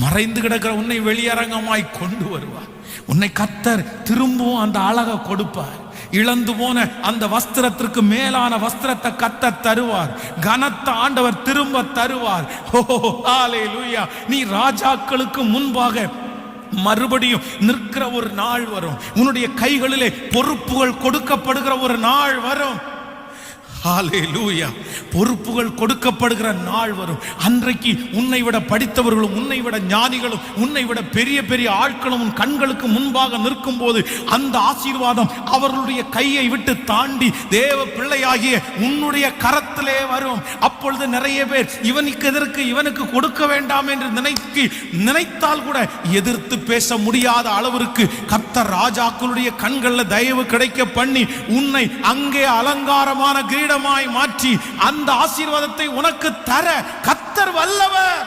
மறைந்து கிடக்கிற உன்னை வெளியரங்கமாய் கொண்டு வருவார். உன்னை கர்த்தர் திரும்பவும் அந்த அழகை கொடுப்பார். இழந்து போன அந்த வஸ்திரத்திற்கு மேலான வஸ்திரத்தை கர்த்தர் தருவார். கனத்த ஆண்டவர் திரும்ப தருவார். ஓ ஹல்லேலூயா. நீ ராஜாக்களுக்கு முன்பாக மறுபடியும் நிற்கிற ஒரு நாள் வரும். உன்னுடைய கைகளிலே பொறுப்புகள் கொடுக்கப்படுகிற ஒரு நாள் வரும். ஹல்லேலூயா. பொறுப்புகள் கொடுக்கப்படுகிற நாள் வரும். அன்றைக்கு உன்னை விட படித்தவர்களும் உன்னை விட ஞானிகளும் உன்னை விட பெரிய பெரிய ஆட்களும் உன் கண்களுக்கு முன்பாக நிற்கும் போது அந்த ஆசீர்வாதம் அவர்களுடைய கையை விட்டு தாண்டி தேவ பிள்ளையாகிய உன்னுடைய கரத்திலே வரும். அப்பொழுது நிறைய பேர் இவனுக்கு கொடுக்க வேண்டாம் என்று நினைத்தால் கூட எதிர்த்து பேச முடியாத அளவிற்கு கர்த்தர் ராஜாக்களுடைய கண்களில் தயவு கிடைக்க பண்ணி உன்னை அங்கே அலங்காரமான கிரீடமாய் மாற்றி அந்த ஆசீர்வாதத்தை உனக்கு தர கர்த்தர் வல்லவர்.